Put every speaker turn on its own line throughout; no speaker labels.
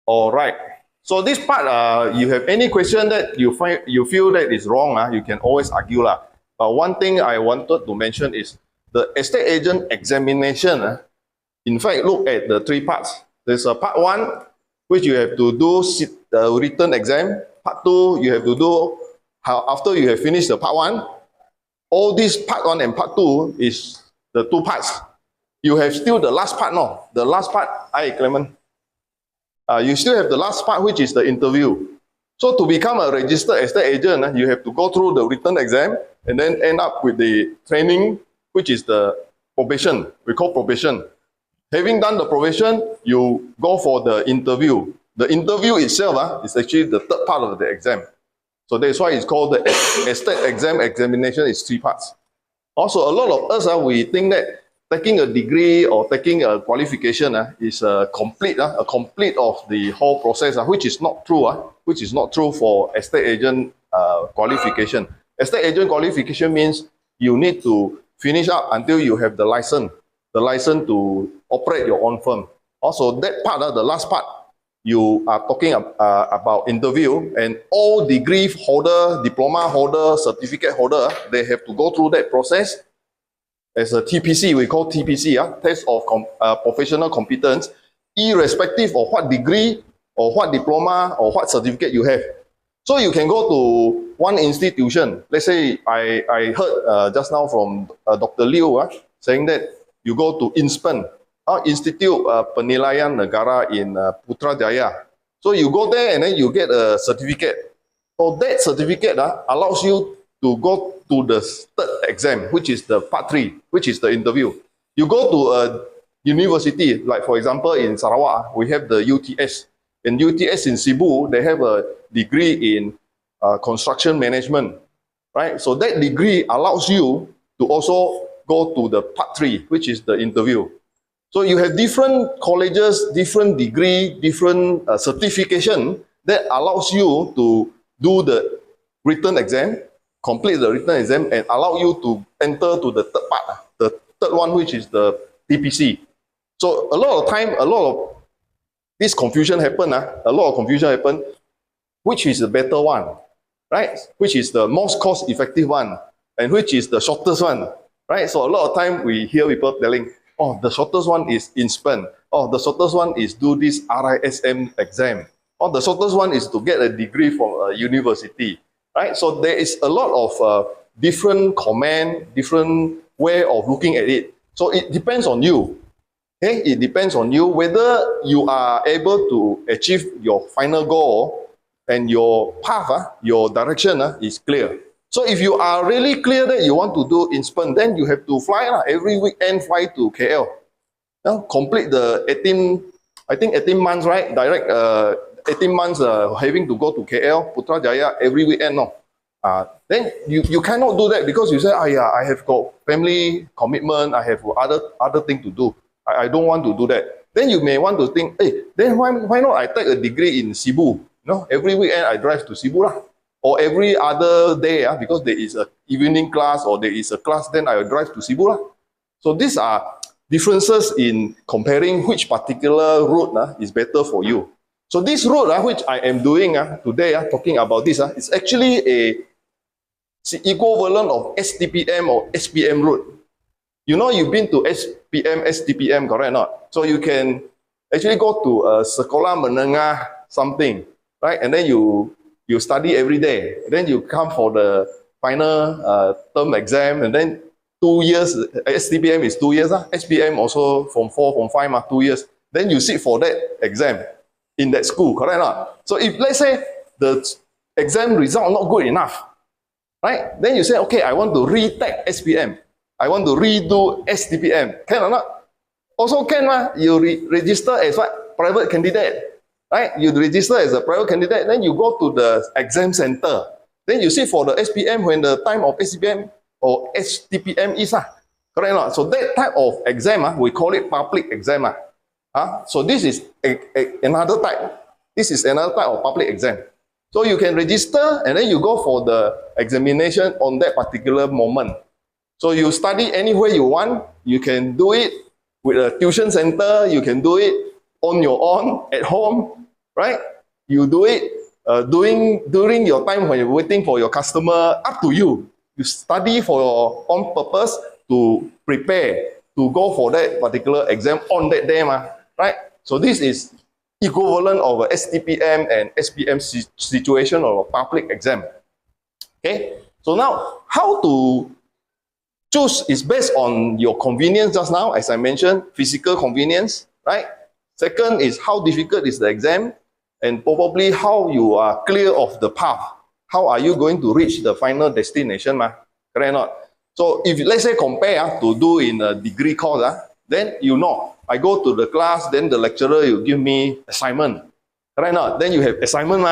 All right. So this part, you have any question that you feel that is wrong, you can always argue lah. One thing I wanted to mention is the estate agent examination. In fact, look at the three parts. There's a part one, which you have to do written exam. Part two, you have to do after you have finished the part one. All this part one and part two is the two parts. You have still the last part, no? The last part, Clement. You still have the last part, which is the interview. So to become a registered estate agent, you have to go through the written exam and then end up with the training, which is the probation. We call probation. Having done the probation, you go for the interview. The interview itself is actually the third part of the exam. So that's why it's called the estate examination is three parts. Also, a lot of us, we think that taking a degree or taking a qualification is a complete of the whole process, which is not true. Which is not true for estate agent qualification. Estate agent qualification means you need to finish up until you have the license to operate your own firm. Also, that part, the last part, you are talking about interview, and all degree holder, diploma holder, certificate holder, they have to go through that process. As a TPC, we call TPC, test of professional competence, irrespective of what degree or what diploma or what certificate you have. So you can go to one institution. Let's say I heard just now from Dr. Liu saying that you go to INSPEN, Institute Penilaian Negara in Putrajaya. So you go there and then you get a certificate. So that certificate allows you to go to the third exam, which is the part 3, which is the interview. You go to a university, like for example in Sarawak, we have the UTS. In UTS in Cebu, they have a degree in construction management, right? So that degree allows you to also go to the part 3, which is the interview. So you have different colleges, different degree, different certification that allows you to do the written exam, complete the written exam, and allow you to enter to the third part, the third one, which is the TPC. So a lot of time, a lot of this confusion happen, which is the better one, right? Which is the most cost-effective one, and which is the shortest one, right? So a lot of time we hear people telling, oh, the shortest one is INSPEN. Oh, the shortest one is do this RISM exam. Or the shortest one is to get a degree from a university. Right? So there is a lot of different comment, different way of looking at it. So it depends on you. Okay? It depends on you whether you are able to achieve your final goal and your path, your direction is clear. So if you are really clear that you want to do INSPEN, then you have to fly every weekend, fly to KL. Now, complete the 18 months, right? Direct 18 months having to go to KL, Putrajaya every weekend. Then you cannot do that because you say, I have got family commitment, I have other thing to do. I don't want to do that. Then you may want to think, hey, then why not I take a degree in Cebu? Every weekend I drive to Cebu or every other day because there is an evening class or there is a class, then I will drive to Cebu. So these are differences in comparing which particular route is better for you. So this route which I am doing today, talking about this, is actually a equivalent of STPM or SPM route. You've been to SPM, STPM, correct or not? So you can actually go to a Sekolah Menengah something, right? And then you study every day. Then you come for the final term exam, and then 2 years, STPM is 2 years, SPM also from 4, from 5, 2 years. Then you sit for that exam in that school, correct or not? So if let's say the exam result not good enough, right? Then you say, okay, I want to retake SPM. I want to redo STPM. Can or not? Also can, you register as what? Private candidate, right? You register as a private candidate, then you go to the exam center. Then you sit for the SPM when the time of SPM or STPM is, correct or not? So that type of exam, we call it public exam. So this is another type. This is another type of public exam. So you can register and then you go for the examination on that particular moment. So you study anywhere you want. You can do it with a tuition center. You can do it on your own at home. right? You do it during your time when you're waiting for your customer, up to you. You study for your own purpose to prepare, to go for that particular exam on that day, right? So this is equivalent of a STPM and SPM situation or a public exam. Okay, so now how to choose is based on your convenience just now, as I mentioned, physical convenience, right? Second is how difficult is the exam, and probably how you are clear of the path. How are you going to reach the final destination, correct or not? So if let's say compare to do in a degree course, then you know, I go to the class, then the lecturer will give me assignment, correct or not? Then you have assignment,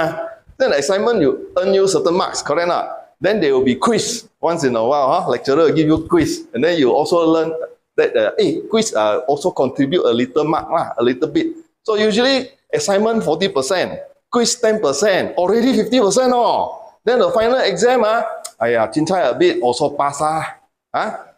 then the assignment you earn you certain marks, correct or not? Then there will be quiz once in a while. Lecturer will give you quiz, and then you also learn that quiz also contribute a little mark, a little bit. So usually assignment 40%, quiz 10%, already 50%. Then the final exam, cincai a bit, also pass.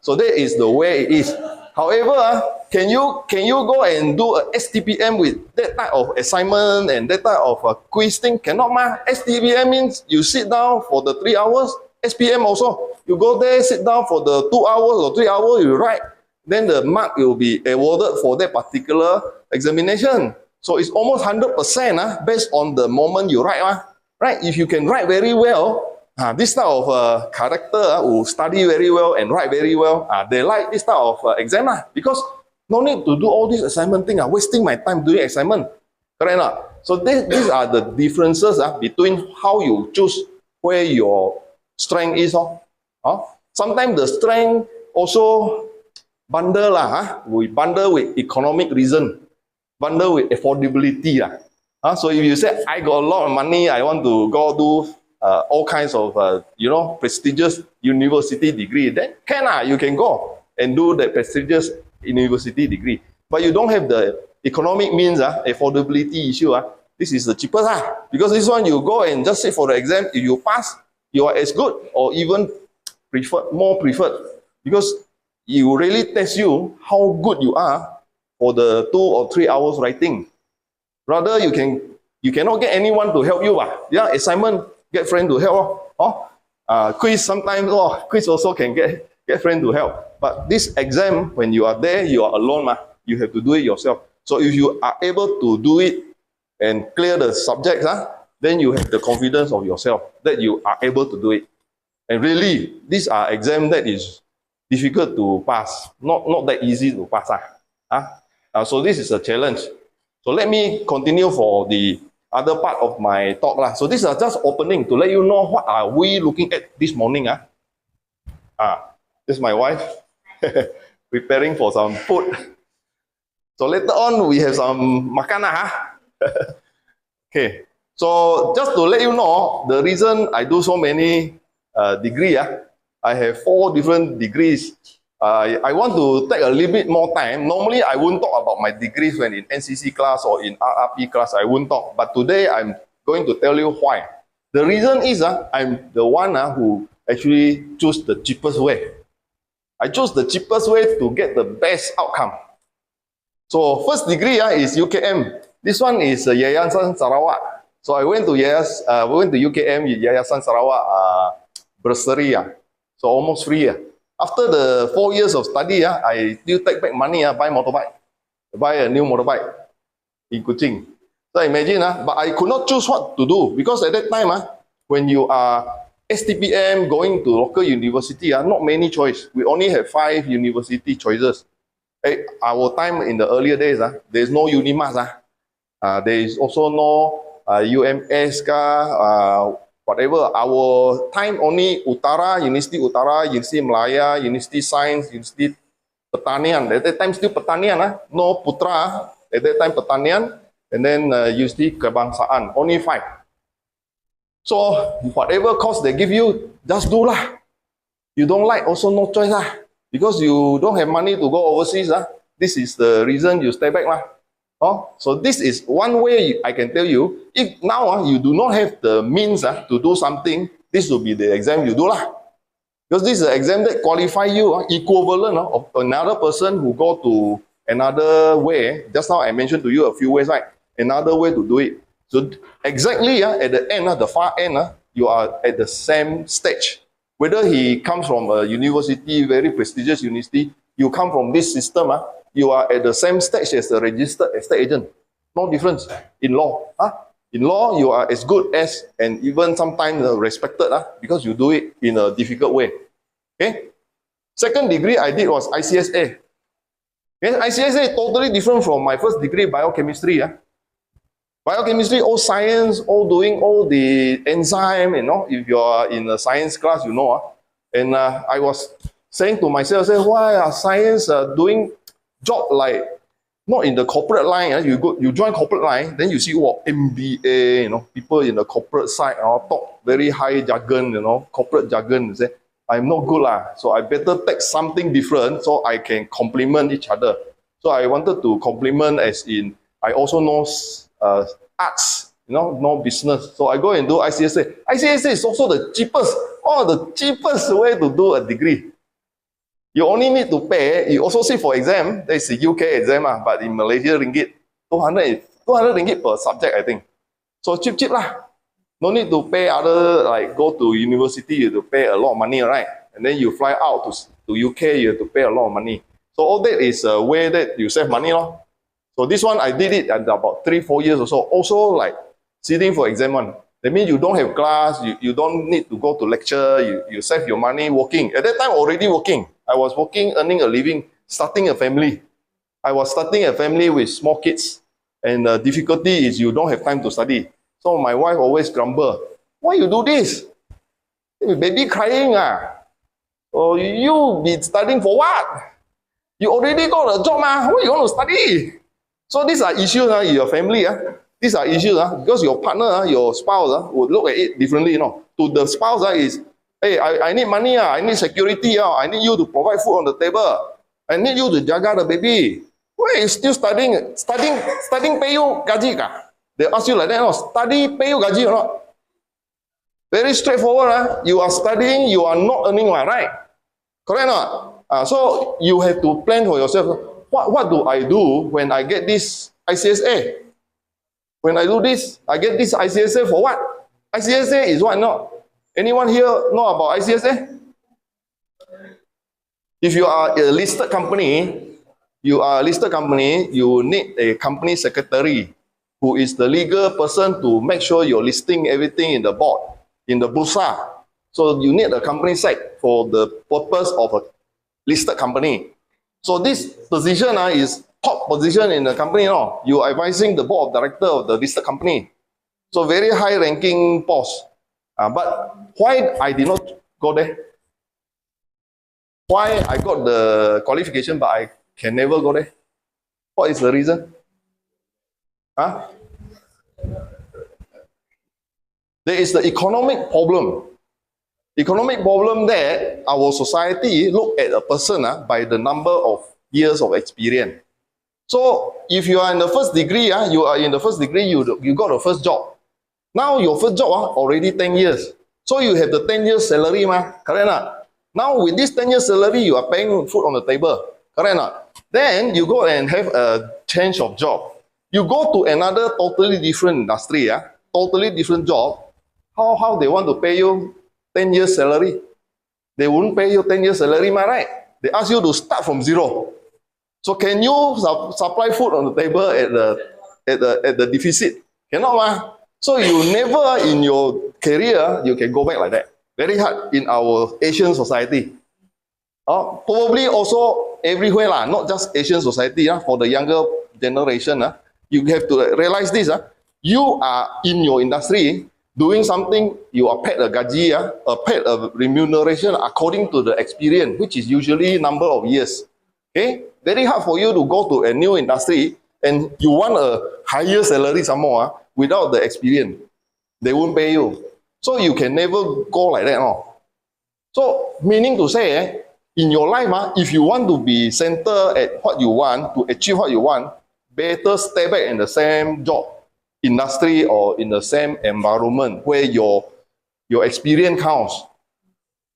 So that is the way it is. However, can you go and do a STPM with that type of assignment and that type of quiz thing? Cannot, STPM means you sit down for the 3 hours. SPM also, you go there, sit down for the 2 hours or 3 hours, you write. Then the mark will be awarded for that particular examination. So it's almost 100% based on the moment you write. Right? If you can write very well, this type of character who study very well and write very well, they like this type of exam because no need to do all this assignment thing, wasting my time doing assignment. Correct or not? So these are the differences between how you choose where your strength is. Sometimes the strength also bundle, we bundle with economic reason, bundle with affordability. So if you say, I got a lot of money, I want to go do all kinds of, prestigious university degree, then you can go and do the prestigious university degree. But you don't have the economic means, affordability issue, this is the cheapest. Because this one, you go and just sit for the exam, if you pass, you are as good or even more preferred. Because it will really test you how good you are for the 2 or 3 hours writing. Rather, you cannot get anyone to help you. Assignment, get friend to help. Quiz sometimes, quiz also can get friend to help. But this exam, when you are there, you are alone. You have to do it yourself. So if you are able to do it and clear the subjects, then you have the confidence of yourself that you are able to do it. And really, these are exams that is difficult to pass, not that easy to pass. So this is a challenge. So let me continue for the other part of my talk. So these are just opening to let you know what are we looking at this morning. This is my wife preparing for some food. So later on we have some makanan. Okay. So just to let you know, the reason I do so many degrees, I have 4 different degrees. I want to take a little bit more time. Normally, I wouldn't talk about my degrees when in NCC class or in RRP class, I wouldn't talk. But today, I'm going to tell you why. The reason is I'm the one who actually chose the cheapest way. I chose the cheapest way to get the best outcome. So first degree is UKM. This one is Yayasan Sarawak. So I went to UKM, Yayasan Sarawak bursary. So almost free. After the 4 years of study, I still take back money, buy motorbike, buy a new motorbike in Kuching. So imagine, but I could not choose what to do because at that time, when you are STPM going to local university, not many choice. We only have 5 university choices. Our time in the earlier days, there's no Unimas. There is also no UMS, whatever. Our time only Utara, University Melaya, University Science, University Pertanian. At that time still Pertanian, no Putra. At that time Pertanian, and then University Kebangsaan. Only 5. So whatever course they give you, just do lah. You don't like, also no choice because you don't have money to go overseas. This is the reason you stay back . So this is one way I can tell you. If now you do not have the means to do something, this will be the exam you do lah. Because this is an exam that qualify you equivalent of another person who go to another way. Just now I mentioned to you a few ways, right? Another way to do it. So exactly at the end, the far end, you are at the same stage. Whether he comes from a university, very prestigious university, you come from this system, you are at the same stage as a registered estate agent. No difference in law. In law, you are as good as, and even sometimes respected, because you do it in a difficult way. Okay. Second degree I did was ICSA. Okay? ICSA is totally different from my first degree, biochemistry. Biochemistry, all science, all doing all the enzyme, if you are in a science class, And I was saying to myself, why are science doing job like, not in the corporate line, you join corporate line, then you see what MBA, people in the corporate side talk very high jargon, corporate jargon, say, I'm not good so I better take something different so I can complement each other. So I wanted to complement as in, I also know arts, no business. So I go and do ICSA. ICSA is also the cheapest way to do a degree. You only need to pay, you also sit for exam, there's a UK exam, but in Malaysia ringgit, 200 ringgit per subject, I think. So cheap lah. No need to pay other, like go to university, you have to pay a lot of money, right? And then you fly out to UK, you have to pay a lot of money. So all that is a way that you save money. So this one, I did it at about 3-4 years or so. Also like sitting for exam one. That means you don't have class, you don't need to go to lecture, you save your money working. At that time, already working. I was working, earning a living, starting a family. I was starting a family with small kids. And the difficulty is you don't have time to study. So my wife always grumble, why you do this? Baby crying or you be studying for what? You already got a job why you want to study? So these are issues in your family. These are issues because your partner, your spouse would look at it differently. To the spouse is, hey, I need money, I need security, I need you to provide food on the table. I need you to jaga the baby. Why are you still studying? Studying pay you gaji ka? They ask you like that, study pay you gaji or not? Very straightforward. You are studying, you are not earning, right? Correct or not? So you have to plan for yourself. What do I do when I get this ICSA? When I do this, I get this ICSA for what? ICSA is what? No. Anyone here know about ICSA? If you are a listed company, you need a company secretary who is the legal person to make sure you're listing everything in the board, in the bursa. So you need a company sec for the purpose of a listed company. So this position is top position in the company. You are advising the board of director of the listed company. So very high ranking post. But why I did not go there? Why I got the qualification but I can never go there? What is the reason? There is the economic problem. Economic problem that our society look at a person by the number of years of experience. So if you are in the first degree, you got the first job. Now your first job already 10 years. So you have the 10 years salary, correct not? Now with this 10 years salary, you are paying food on the table, correct not? Then you go and have a change of job. You go to another totally different industry, totally different job. How they want to pay you 10 years salary? They wouldn't pay you 10 years salary, right? They ask you to start from zero. So can you supply food on the table at the deficit? Cannot, So you never in your career you can go back like that. Very hard in our Asian society. Probably also everywhere not just Asian society. For the younger generation, you have to realize this. You are in your industry doing something, you are paid a gaji, paid a remuneration according to the experience, which is usually number of years. Okay, very hard for you to go to a new industry and you want a higher salary some more without the experience. They won't pay you. So you can never go like that. So meaning to say, in your life, if you want to be centered at what you want, to achieve what you want, better stay back in the same job, industry, or in the same environment where your experience counts.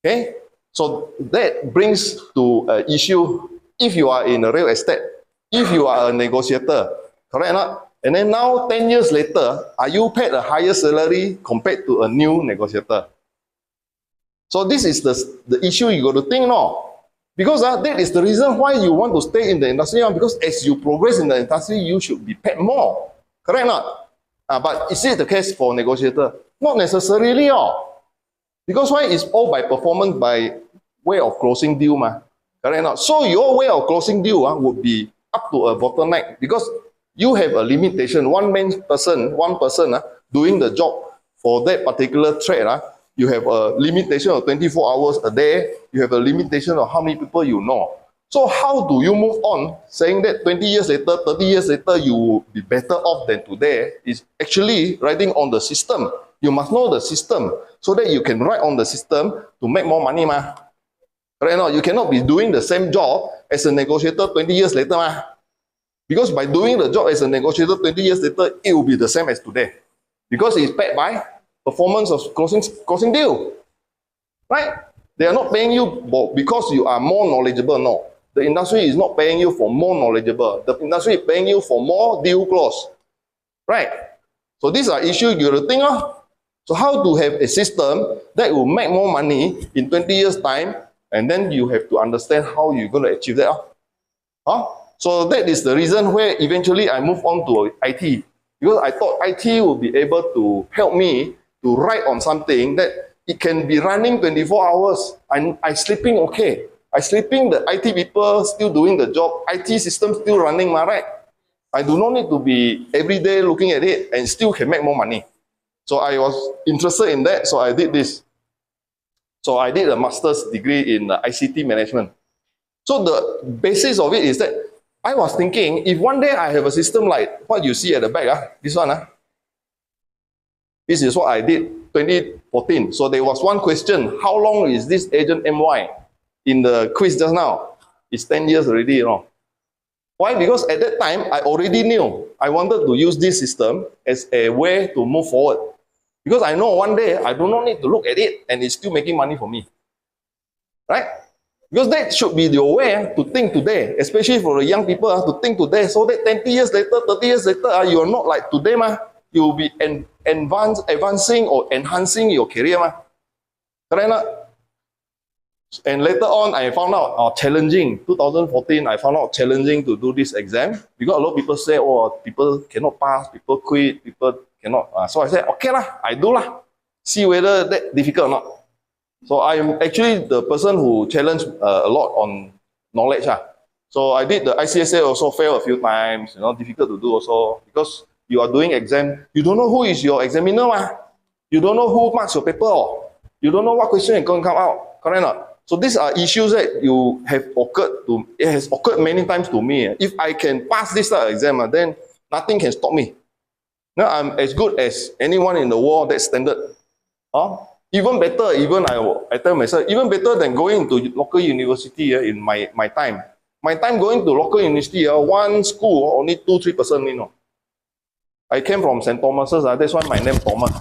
Okay? So that brings to an issue if you are in a real estate, if you are a negotiator, correct or not? And then now, 10 years later, are you paid a higher salary compared to a new negotiator? So this is the issue you got to think now. Because that is the reason why you want to stay in the industry. Because as you progress in the industry, you should be paid more. Correct or not? But is it the case for negotiator? Not necessarily. Because why? It's all by performance, by way of closing deal. Correct or not? So your way of closing deal would be up to a bottleneck. Because you have a limitation. One person doing the job for that particular trade. You have a limitation of 24 hours a day. You have a limitation of how many people you know. So how do you move on saying that 20 years later, 30 years later, you will be better off than today is actually writing on the system. You must know the system so that you can write on the system to make more money. Right now, you cannot be doing the same job as a negotiator 20 years later. Because by doing the job as a negotiator 20 years later, it will be the same as today. Because it's paid by performance of closing deal. Right? They are not paying you because you are more knowledgeable. No. The industry is not paying you for more knowledgeable. The industry is paying you for more deal close. Right? So these are issues you have to think of. So how to have a system that will make more money in 20 years' time, and then you have to understand how you're going to achieve that. So that is the reason where eventually I moved on to IT. Because I thought IT would be able to help me to write on something that it can be running 24 hours. I sleeping okay. I sleeping, the IT people still doing the job. IT system still running, right? I do not need to be every day looking at it and still can make more money. So I was interested in that, so I did this. So I did a master's degree in ICT management. So the basis of it is that I was thinking, if one day I have a system like what you see at the back, this one, this is what I did 2014. So there was one question, how long is this AgentMY? In the quiz just now, it's 10 years already, you know. Why? Because at that time, I already knew I wanted to use this system as a way to move forward. Because I know one day, I do not need to look at it and it's still making money for me. Right? Because that should be your way to think today, especially for the young people to think today, so that 20 years later, 30 years later, you are not like today, you will be advancing or enhancing your career. Correct? And later on, I found out challenging. 2014, I found out challenging to do this exam because a lot of people say, oh, people cannot pass, people quit, people cannot. So I said, okay I do see whether that difficult or not. So I'm actually the person who challenged a lot on knowledge. So I did the ICSA also, failed a few times, difficult to do also because you are doing exam, you don't know who is your examiner. You don't know who marks your paper. You don't know what question is going to come out. Correct or not? So these are issues that you have it has occurred many times to me. If I can pass this exam, then nothing can stop me. Now I'm as good as anyone in the world, that's standard. Even better, I tell myself, even better than going to local university in my time. My time going to local university, one school, only 2-3%, I came from St. Thomas's, that's why my name Thomas.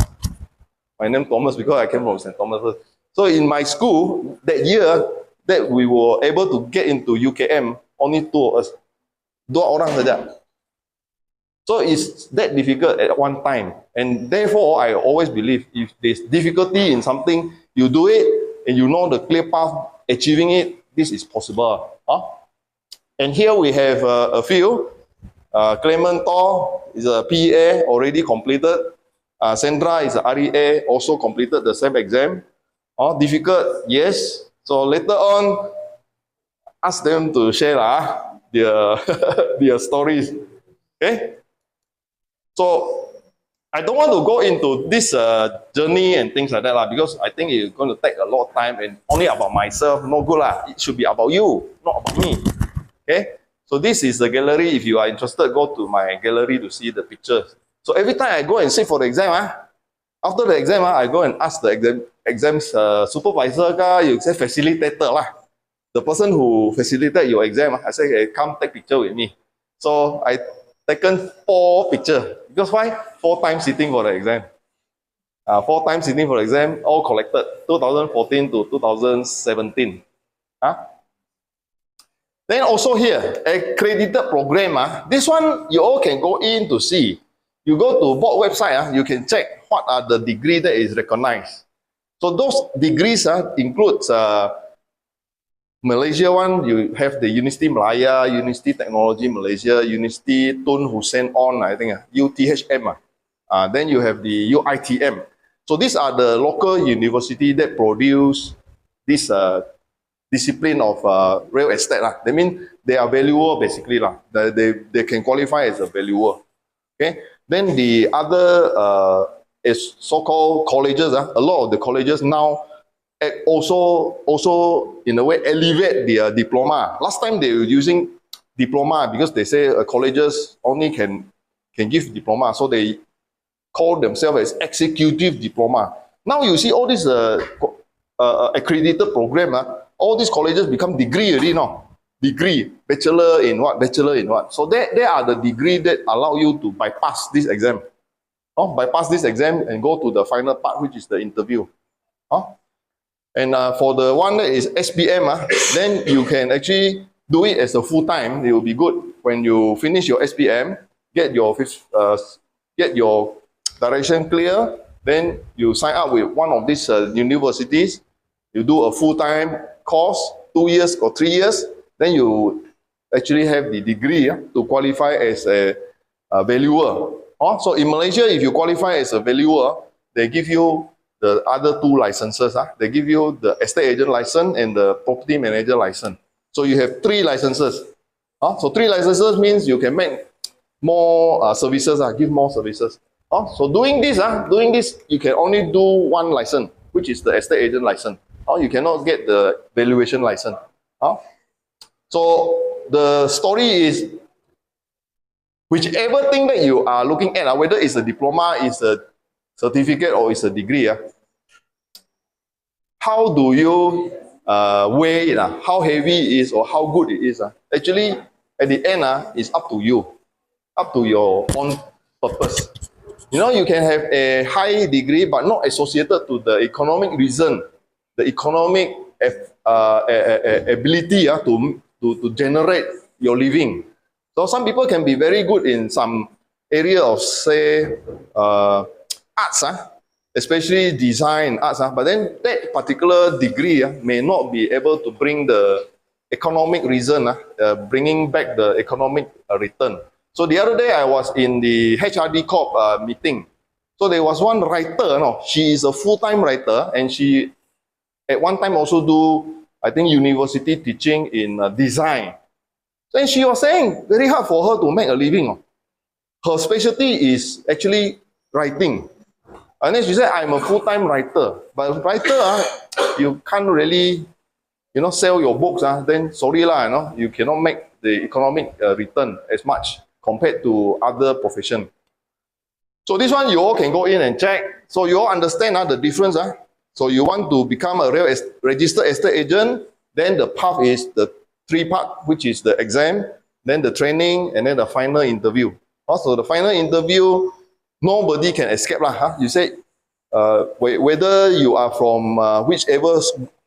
My name Thomas because I came from St. Thomas's. So in my school, that year, that we were able to get into UKM, only 2 of us. 2 orang saja. So it's that difficult at one time. And therefore, I always believe if there's difficulty in something, you do it, and you know the clear path, achieving it, this is possible. And here we have a few. Clement Tor is a PEA, already completed. Sandra is a REA, also completed the same exam. Difficult, yes. So later on, ask them to share their stories. Okay? So I don't want to go into this journey and things like that because I think it's going to take a lot of time and only about myself, no good It should be about you, not about me. Okay? So this is the gallery. If you are interested, go to my gallery to see the pictures. So every time I go and sit for the exam, after the exam, I go and ask the exams supervisor, you say facilitator the person who facilitated your exam. I say, hey, come take picture with me. So I taken 4 pictures. Because why? 4 times sitting for the exam. 4 times sitting for the exam, all collected, 2014 to 2017. Then also here, accredited program. This one you all can go in to see. You go to board website, you can check what are the degree that is recognized. So those degrees includes Malaysia one, you have the University Malaya, University Technology Malaysia, University Tun Hussein On, I think, UTHM. Then you have the UITM. So these are the local university that produce this discipline of real estate. That means they are valuer basically. They can qualify as a valuer. Okay. Then the other is so-called colleges. A lot of the colleges now also in a way elevate their diploma. Last time they were using diploma because they say colleges only can give diploma. So they call themselves as executive diploma. Now you see all this accredited program, all these colleges become degree already now. Degree, bachelor in what, bachelor in what. So they are the degree that allow you to bypass this exam. Bypass this exam and go to the final part, which is the interview. And for the one that is SPM, then you can actually do it as a full-time. It will be good when you finish your SPM, get your direction clear, then you sign up with one of these universities, you do a full-time course, 2 years or 3 years, then you actually have the degree to qualify as a valuer. So in Malaysia, if you qualify as a valuer, they give you the other 2 licenses. They give you the estate agent license and the property manager license. So you have 3 licenses. So 3 licenses means you can make more services, give more services. So doing this, you can only do 1 license, which is the estate agent license. You cannot get the valuation license. So the story is, whichever thing that you are looking at, whether it's a diploma, it's a certificate, or it's a degree, how do you weigh it? How heavy it is or how good it is? Actually, at the end, it's up to you, up to your own purpose. You can have a high degree but not associated to the economic reason, the economic ability to generate your living. So some people can be very good in some area of, say, arts, especially design arts, but then that particular degree may not be able to bring the economic reason, bringing back the economic return. So the other day I was in the HRD Corp meeting. So there was one writer, she is a full-time writer, and she at one time also do, I think, university teaching in design. Then she was saying, very hard for her to make a living. Her specialty is actually writing. And then she said, I'm a full-time writer. But writer, you can't really, sell your books. Then sorry lah, you cannot make the economic return as much compared to other professions. So this one, you all can go in and check. So you all understand the difference. So you want to become a registered estate agent, then the path is the 3-part, which is the exam, then the training, and then the final interview. Also, the final interview, nobody can escape. You say, whether you are from whichever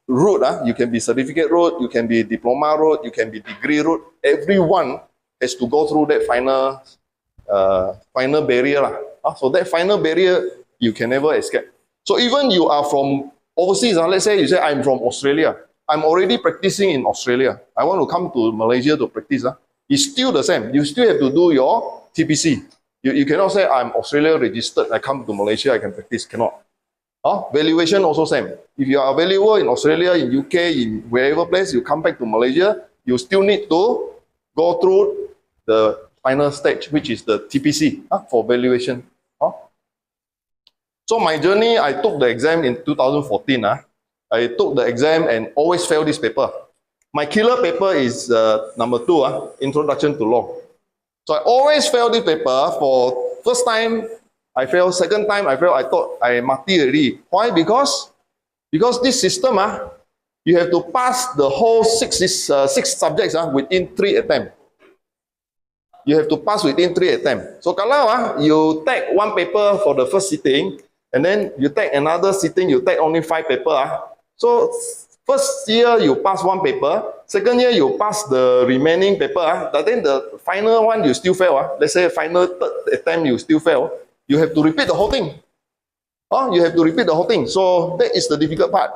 route, you can be certificate route, you can be diploma route, you can be degree route. Everyone has to go through that final barrier. So that final barrier, you can never escape. So even you are from overseas, let's say you say, I'm from Australia. I'm already practicing in Australia. I want to come to Malaysia to practice. It's still the same. You still have to do your TPC. You cannot say, I'm Australia registered, I come to Malaysia, I can practice. Cannot. Valuation also same. If you are a valuer in Australia, in UK, in wherever place, you come back to Malaysia, you still need to go through the final stage, which is the TPC for valuation. So my journey, I took the exam in 2014. I took the exam and always failed this paper. My killer paper is number 2, Introduction to Law. So I always failed this paper. For first time, I failed. Second time, I failed. I thought I mati already. Why? Because this system, you have to pass the whole six subjects within 3 attempts. You have to pass within 3 attempts. So kalau you take 1 paper for the first sitting, and then you take another sitting, you take only 5 papers. So First year you pass one paper, second year you pass the remaining paper, but then the final one you still fail. Let's say final third attempt you still fail, you have to repeat the whole thing. You have to repeat the whole thing. So that is the difficult part.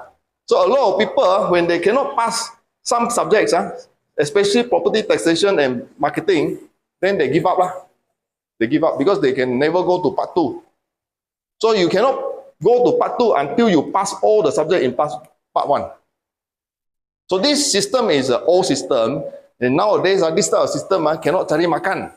So a lot of people, when they cannot pass some subjects, especially property taxation and marketing, then they give up. They give up because they can never go to part 2. So you cannot go to part 2 until you pass all the subject in part 1. So this system is an old system, and nowadays this type of system cannot cari makan.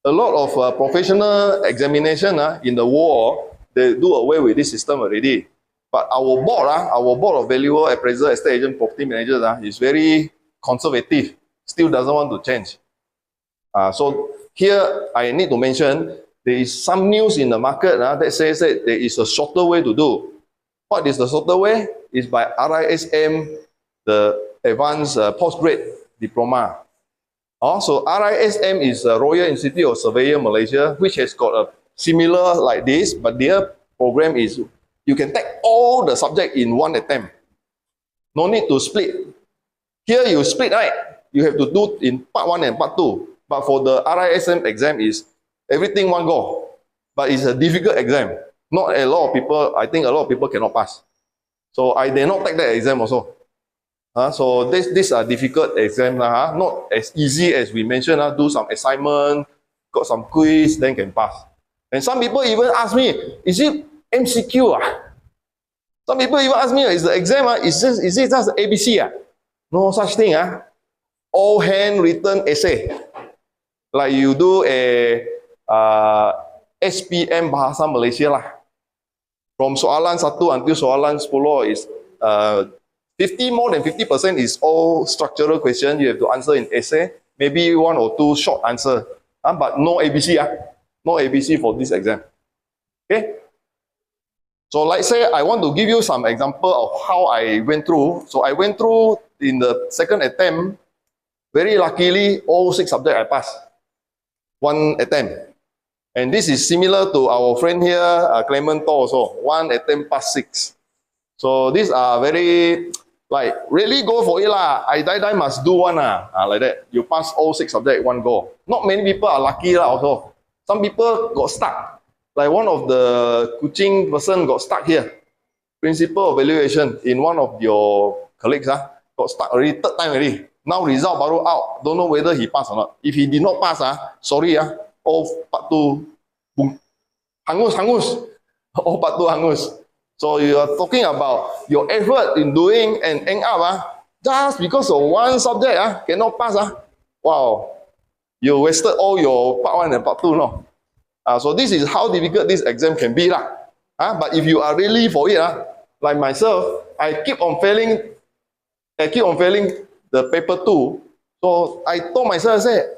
A lot of professional examination in the world, they do away with this system already. But our board of valuer, appraiser, estate agent, property managers is very conservative, still doesn't want to change. So here I need to mention, there is some news in the market that says that there is a shorter way to do. What is the shorter way? It's by RISM, the Advanced Postgrad Diploma. So RISM is the Royal Institute of Surveyor Malaysia, which has got a similar like this, but their program is you can take all the subject in one attempt. No need to split. Here you split, right? You have to do in part 1 and part 2. But for the RISM exam is everything one go. But it's a difficult exam. Not a lot of people, I think a lot of people cannot pass. So I dare not take that exam also. So these are difficult exams, not as easy as we mentioned. Do some assignment, got some quiz, then can pass. And some people even ask me, is it MCQ? Some people even ask me, is the exam, is it just ABC? No such thing. All handwritten essay. Like you do a SPM Bahasa Malaysia lah. From soalan 1 until soalan 10 is 50, more than 50% is all structural question. You have to answer in essay, maybe 1 or 2 short answer. But no ABC. No ABC for this exam. Okay? So like say, I want to give you some example of how I went through. So I went through in the second attempt. Very luckily, all 6 subjects I passed. 1 attempt. And this is similar to our friend here, Clement also. 1 attempt pass 6. So these are very, like, really go for it lah. I die must do one like that. You pass all 6 subjects, 1 go. Not many people are lucky lah also. Some people got stuck. Like one of the coaching person got stuck here. Principal evaluation in one of your colleagues got stuck already, 3rd time already. Now result baru out. Don't know whether he passed or not. If he did not pass, sorry, all part 2 hangus. All part 2 hangus. So you are talking about your effort in doing and end up just because of 1 subject cannot pass. Wow, you wasted all your part 1 and part 2 no. So this is how difficult this exam can be lah. But if you are really for it, like myself, I keep on failing the paper 2. So I told myself, I said,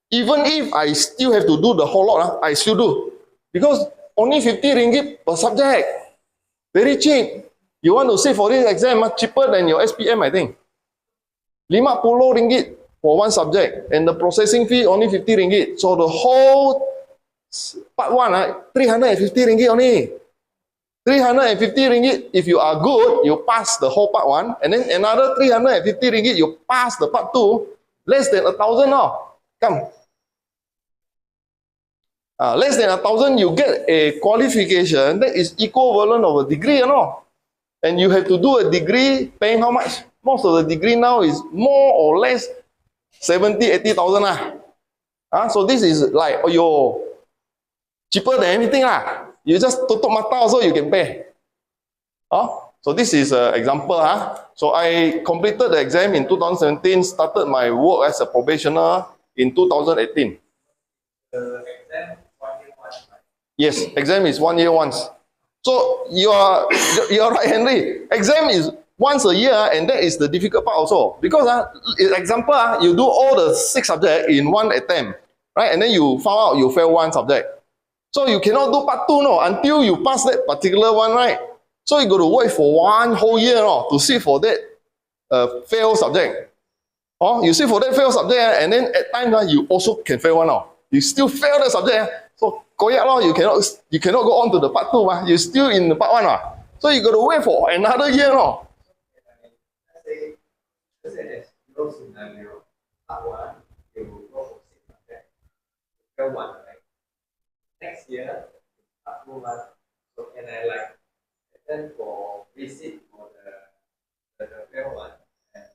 even if I still have to do the whole lot, I still do. Because only 50 ringgit per subject. Very cheap. You want to save for this exam, cheaper than your SPM, I think. 50 ringgit for 1 subject. And the processing fee only 50 ringgit. So the whole part 1, 350 ringgit only. 350 ringgit, if you are good, you pass the whole part 1, and then another 350 ringgit, you pass the part 2, less than 1,000 now. Come. Less than 1,000, you get a qualification that is equivalent of a degree, And you have to do a degree paying how much? Most of the degree now is more or less 70, 80,000 So this is like, cheaper than anything lah. You just tutup mata also you can pay. So this is an example. So I completed the exam in 2017, started my work as a probationer in 2018.
Exam 1 year once, right?
Yes, exam is 1 year once. So you are right, Henry. Exam is once a year, and that is the difficult part also. Because example, you do all the 6 subjects in 1 attempt, right? And then you found out you fail 1 subject. So you cannot do part 2 until you pass that particular one, right? So you got to wait for 1 whole year to sit for that failed subject. You sit for that failed subject, and then at times you also can fail one. You still fail the subject. So you cannot go on to the part 2. You're still in the part 1. So you got to wait for another year.
hypothetical scenario. Part one, you go for 6 subjects. Year one, right? Next year, part 2 months. So can I like attend for visit for the year one? And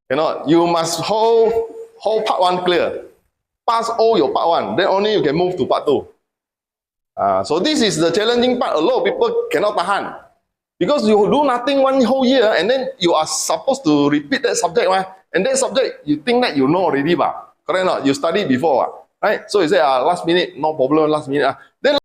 Cannot. You must hold part one clear. Pass all your part one, then only you can move to part two. So this is the challenging part. A lot of people cannot tahan. Because you do nothing one whole year and then you are supposed to repeat that subject. And that subject, you think that you know already. Correct or not? You studied before. Right? So you say, last minute, no problem, last minute. Then